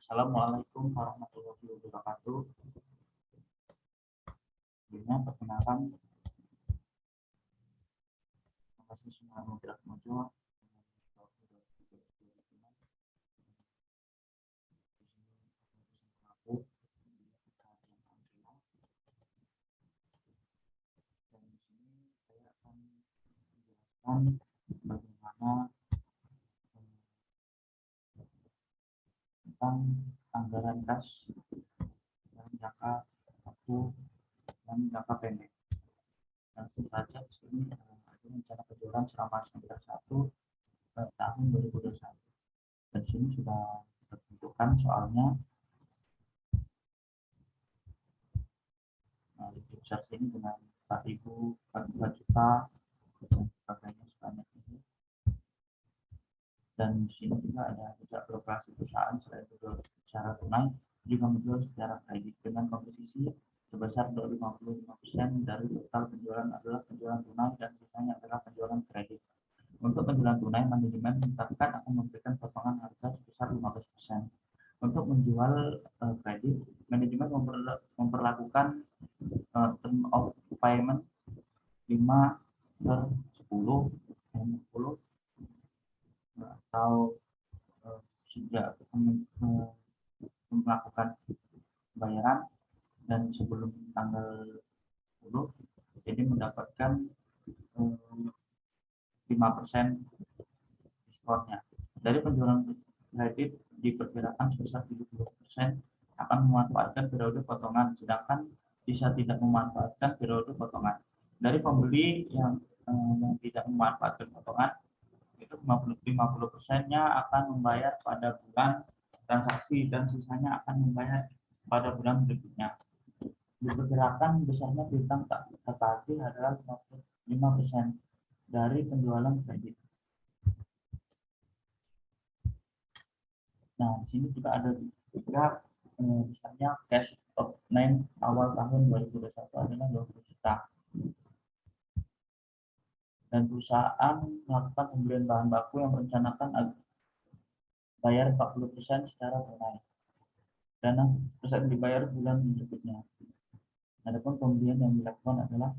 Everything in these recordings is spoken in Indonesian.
Assalamualaikum warahmatullahi wabarakatuh. Sebelumnya perkenalkan, terima kasih semua moderator modul. Dan di sini saya akan menjelaskan bagaimana tentang anggaran kas dalam jangka waktu dan jangka pendek. Langsung saja di sini ada rencana penjualan selama semester 1 tahun 2021. Dan sini sudah ditentukan soalnya. Lebih besar sini dengan 4.000, 4 juta dan sebagainya sebanyak ini. Dan di sini juga ada jejak beroperasi perusahaan selain menjual secara tunai juga menjual secara kredit dengan komposisi sebesar 55% dari total penjualan adalah penjualan tunai dan sisanya adalah penjualan kredit. Untuk penjualan tunai, manajemen menetapkan akan memberikan potongan harga sebesar 15%. Untuk menjual kredit, manajemen memperlakukan term of payment 5/10 atau sudah melakukan pembayaran dan sebelum tanggal 10 jadi mendapatkan 5% diskonnya. Dari penjualan kredit diperkirakan sebesar 70% akan memanfaatkan periode potongan, sedangkan bisa tidak memanfaatkan periode potongan. Dari pembeli yang tidak memanfaatkan potongan itu 50%-nya akan membayar pada bulan transaksi dan sisanya akan membayar pada bulan berikutnya. Diperkirakan besarnya piutang tak tertagih adalah 5% dari penjualan kredit. Nah, di sini juga ada juga misalnya cash outline awal tahun 2021 adalah 20 juta. Dan perusahaan melakukan pembelian bahan baku yang merencanakan bayar 40% secara tunai. Dana perusahaan dibayar bulan berikutnya. Adapun pembelian yang dilakukan adalah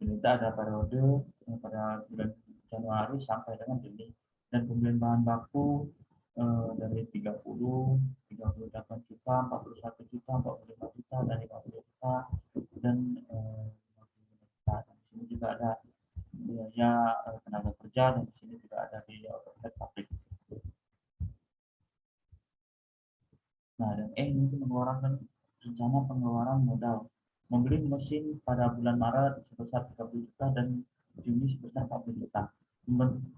kita ada periode pada bulan Januari sampai dengan Juni, dan pembelian bahan baku dari 30, 38 juta, 41 juta, 45 juta, dan 50 juta, dan 50 juta. Dan di sini juga ada biaya tenaga kerja, dan di sini juga ada biaya overhead pabrik. Nah, dan ini mengeluarkan rencana pengeluaran modal. Membeli mesin pada bulan Maret sebesar 30 juta dan Juni sebesar 40 juta.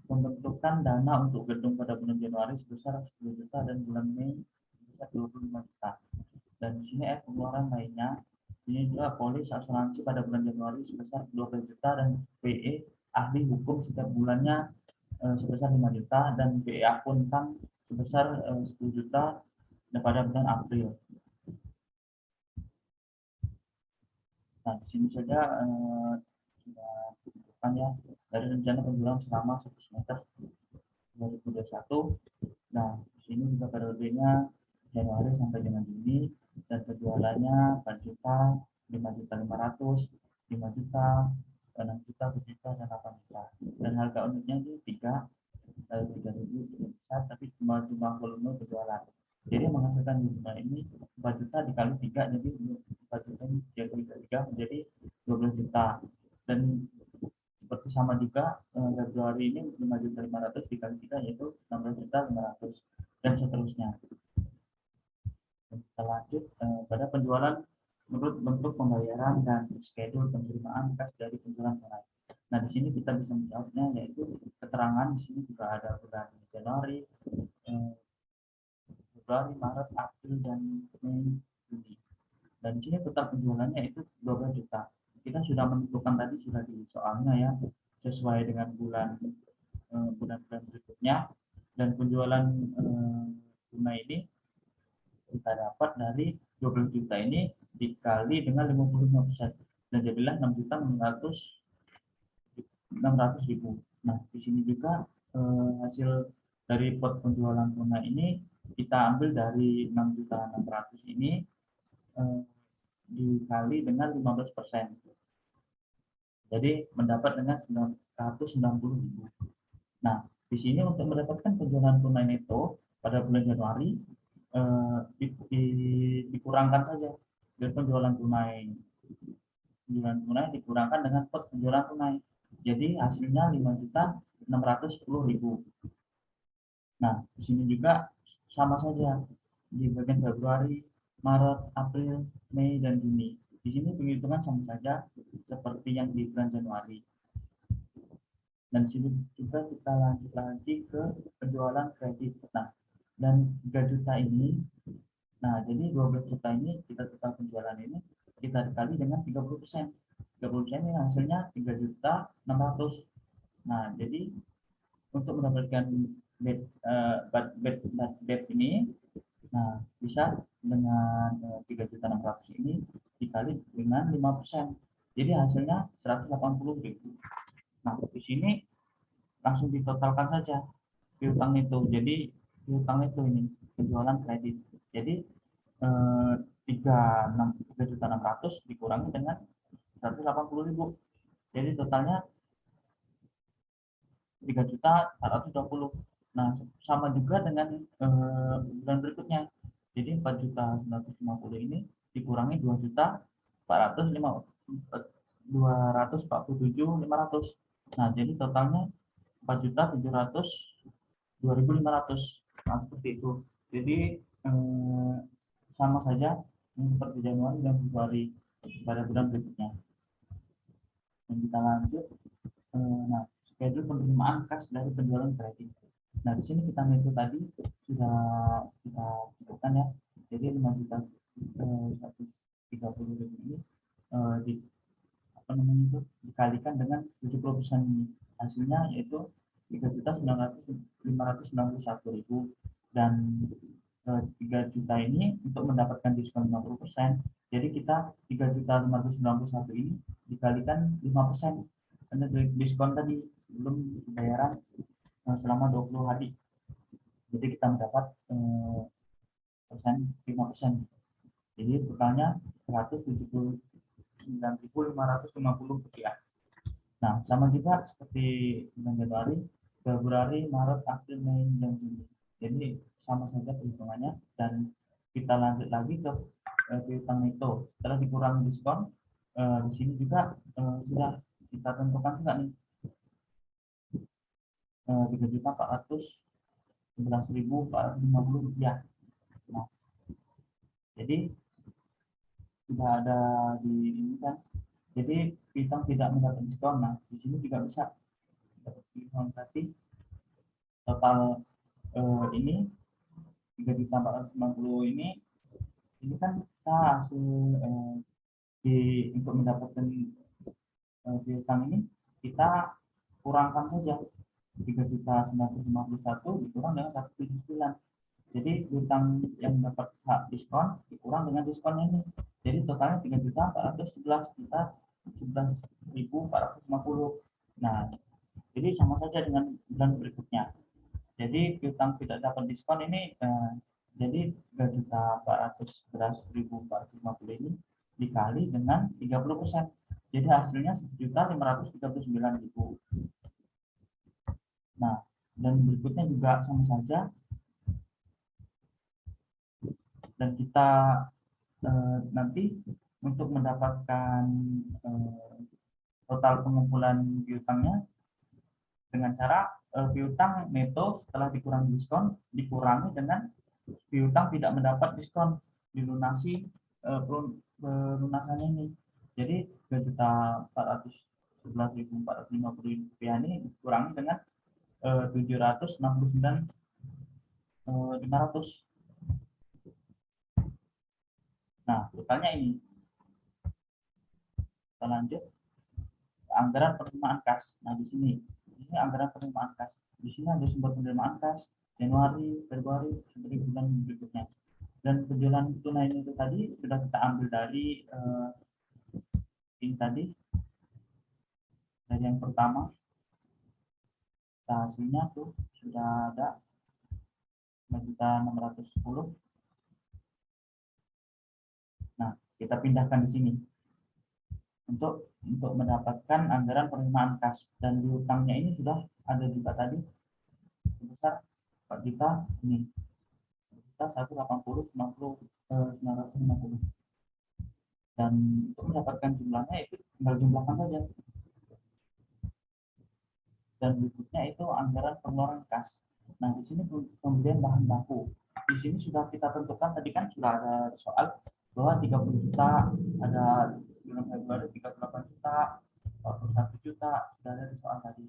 Pembentukan dana untuk gedung pada bulan Januari sebesar 10 juta dan bulan Mei sebesar 25 juta. Dan di sini pengeluaran lainnya, ini juga polis asuransi pada bulan Januari sebesar 12 juta dan PE ahli hukum setiap bulannya sebesar 5 juta dan PE akuntan sebesar 10 juta pada bulan April. Nah, di sini saja sudah disebutkan ya dari rencana penjualan selama 1 semester 2021. Nah, di sini juga periodenya Januari sampai dengan Juni dan penjualannya 4 juta, 5 juta 500, 5 juta, 6 juta, 7 juta, dan 8 juta. Dan harga unitnya itu 3.000 besar, tapi cuma volume penjualan. Jadi menghasilkan jumlah ini 4 juta dikali 3, jadi 4 juta jadi 3 menjadi 12 juta. Dan seperti sama juga Februari ini 5.500 dikali 3 yaitu 16.500 dan seterusnya. Kita lanjut pada penjualan menurut bentuk pembayaran dan schedule penerimaan kas dari penjualan tunai. Nah, di sini kita bisa menjawabnya yaitu keterangan di sini juga ada bulan Januari, Februari, Maret, April, dan Mei, Juni. Dan di sini total penjualannya itu 12 juta. Kita sudah menentukan tadi sudah di soalnya ya, sesuai dengan bulan-bulan berikutnya. Dan penjualan tunai ini kita dapat dari 12 juta ini dikali dengan 55%. Dan jadilah 6.600.000. Nah, di sini juga hasil dari pot penjualan tunai ini kita ambil dari 6.600.000 ini dikali dengan 15%. Jadi mendapat dengan 990.000. Nah, di sini untuk mendapatkan penjualan tunai neto pada bulan Januari dikurangkan saja dari penjualan tunai. Penjualan tunai dikurangkan dengan penjualan tunai. Jadi hasilnya 5.610.000. Nah, di sini juga sama saja di bagian Februari, Maret, April, Mei, dan Juni. Di sini penghitungan sama saja seperti yang di bulan Januari. Dan di sini juga kita lanjut lagi ke penjualan kredit. Nah, dan 3 juta ini, nah jadi 12 juta ini kita total penjualan ini kita dikali dengan 30%. 30% ini hasilnya 3.600.000. Nah, jadi untuk mendapatkan bad ini, nah bisa dengan 3.600.000 ini dikali dengan 5%. Jadi hasilnya 180.000. Nah, di sini langsung ditotalkan saja piutang itu. Jadi piutang itu ini penjualan kredit. Jadi 3.600.000 dikurangi dengan 180.000. Jadi totalnya 3.420.000. Nah, sama juga dengan bulan berikutnya. Jadi 4.950 ini dikurangi 2.247.500. Nah, jadi totalnya 4.702.500. Nah, seperti itu. Jadi sama saja seperti Januari dan Februari pada bulan berikutnya. Dan kita lanjut. Nah, schedule penerimaan kas dari penjualan kredit. Nah, di sini kita itu tadi sudah kita cukupkan ya. Jadi 5.130.000 ini di apa namanya itu dikalikan dengan 70% ini. Hasilnya yaitu 3.591.000 dan 3 juta ini untuk mendapatkan diskon 50%. Jadi kita 3.591 ini dikalikan 5% karena diskon tadi belum bayaran selama 20 hari. Jadi kita mendapat 5%. Jadi totalnya 179.550 rupiah. Nah, sama juga seperti bulan Januari, Februari, Maret, April, Mei, dan Juni. Jadi sama saja perhitungannya dan kita lanjut lagi ke piutang neto. Setelah dikurangi diskon, di sini juga sudah kita tentukan juga nih 3.411.450 rupiah. Nah, jadi sudah ada di ini kan. Jadi piutang tidak mendapat diskon. Nah, di sini juga bisa dapat diskon berarti total ini 3.490 ini kan kita hasil untuk mendapatkan piutang ini kita kurangkan saja 3.951 dikurang dengan 179. Jadi piutang yang dapat hak diskon dikurang dengan diskon ini. Jadi totalnya 3.411.450. Nah, jadi sama saja dengan bulan berikutnya. Jadi piutang tidak dapat diskon ini jadi 3.411.450 ini dikali dengan 30%. Jadi hasilnya 1.539.000. Nah, dan berikutnya juga sama saja. Dan kita nanti untuk mendapatkan total pengumpulan piutangnya dengan cara piutang neto setelah dikurangi diskon dikurangi dengan piutang tidak mendapat diskon dilunasi pelunasannya ini. Jadi 3.411.450 rupiah ini dikurangi dengan 769.500. Nah, totalnya ini. Kita lanjut anggaran penerimaan kas. Nah, di sini anggaran penerimaan kas. Di sini ada sumber penerimaan kas Januari, Februari, sampai bulan berikutnya. Dan penjualan tunai itu tadi sudah kita ambil dari ini tadi dari yang pertama. Hasilnya tuh sudah ada 5.610. Nah, kita pindahkan di sini untuk mendapatkan anggaran penerimaan kas, dan di utangnya ini sudah ada juga tadi sebesar 4 juta ini, 180 950. Dan untuk mendapatkan jumlahnya itu tinggal jumlahkan saja. Dan berikutnya itu anggaran pengeluaran kas. Nah, di sini pembelian bahan baku. Di sini sudah kita tentukan tadi kan sudah ada soal bahwa 30 juta, ada bulan Februari 38 juta, 41 juta, sudah ada di soal tadi.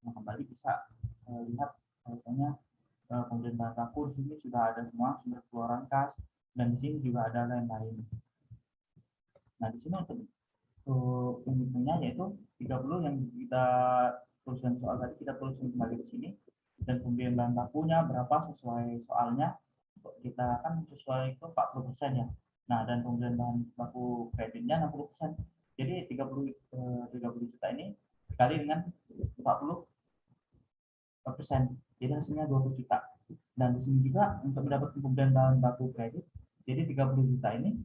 Nah, kembali bisa lihat misalnya pembelian bahan baku di sini sudah ada semua sumber pengeluaran kas, dan di sini juga ada lain-lain. Nah, di sini untuk penghitungnya yaitu 30 yang kita tuliskan soal tadi, kita tuliskan kembali di sini, dan pembelian bahan bakunya berapa sesuai soalnya, kita kan sesuai itu 40% ya. Nah, dan pembelian bahan baku kreditnya 60%. Jadi 30 juta ini dikali dengan 40%, jadi hasilnya 20 juta. Dan di sini juga untuk mendapatkan pembelian bahan baku kredit, jadi 30 juta ini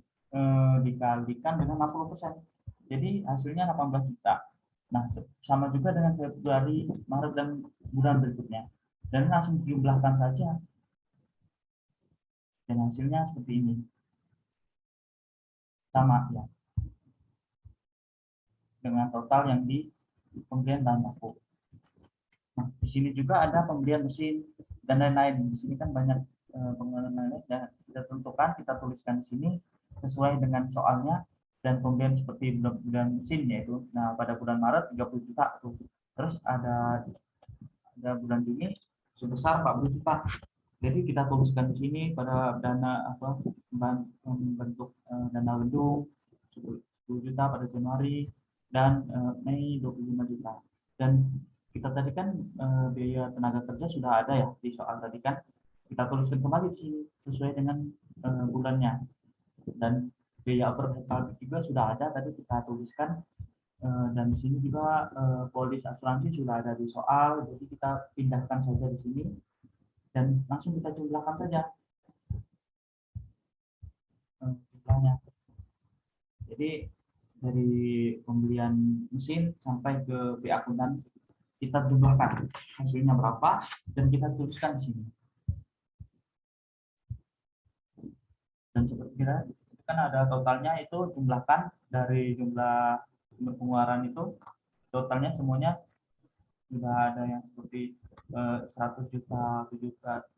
dikalikan dengan 60%. Jadi hasilnya 18 juta. Nah, sama juga dengan Februari, Maret, dan bulan berikutnya. Dan langsung dijumlahkan saja. Dan hasilnya seperti ini. Sama ya. Dengan total yang di pembelian bahan baku. Nah, di sini juga ada pembelian mesin dan lain-lain. Di sini kan banyak pengeluaran lain-lain. Dan kita tentukan, kita tuliskan di sini sesuai dengan soalnya. Dan pembelian seperti bulan mesin yaitu, nah pada bulan Maret 30 juta tuh. Terus ada bulan Juni sebesar 40 juta. Jadi kita tuliskan di sini pada dana bentuk dana gedung 10 juta pada Januari, dan Mei 25 juta. Dan kita tadi kan biaya tenaga kerja sudah ada ya di soal tadi kan. Kita tuliskan kembali di sini sesuai dengan bulannya. Dan biaya operasional juga sudah ada tadi kita tuliskan, dan di sini juga polis asuransi sudah ada di soal, jadi kita pindahkan saja di sini dan langsung kita jumlahkan saja jumlahnya. Jadi dari pembelian mesin sampai ke akuntan kita jumlahkan hasilnya berapa dan kita tuliskan di sini. Dan seperti kita kan ada totalnya, itu jumlahkan dari jumlah sumber pengeluaran itu, totalnya semuanya sudah ada yang seperti 100 juta,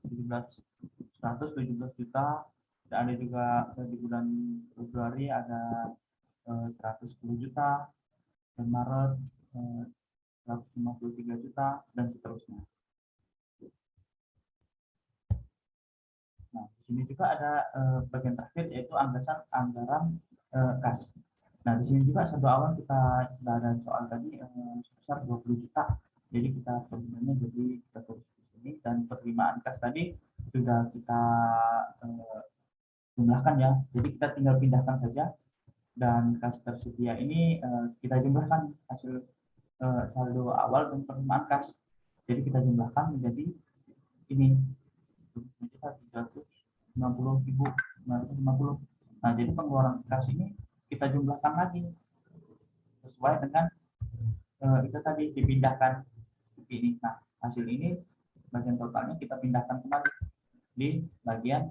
117 juta, dan ada juga di bulan Februari ada 110 juta, dan Maret 153 juta, dan seterusnya. Nah, di sini juga ada bagian terakhir yaitu anggaran kas. Nah, di sini juga satu awal kita sudah ada soal tadi sebesar 20 juta. Jadi kita sebenarnya kita tulis di sini, dan penerimaan kas tadi sudah kita jumlahkan ya. Jadi kita tinggal pindahkan saja, dan kas tersedia ini kita jumlahkan hasil saldo awal dan penerimaan kas. Jadi kita jumlahkan menjadi ini 390.950. Nah, jadi pengeluaran kas ini kita jumlahkan lagi sesuai dengan itu tadi dipindahkan ini. Nah, hasil ini bagian totalnya kita pindahkan kembali di bagian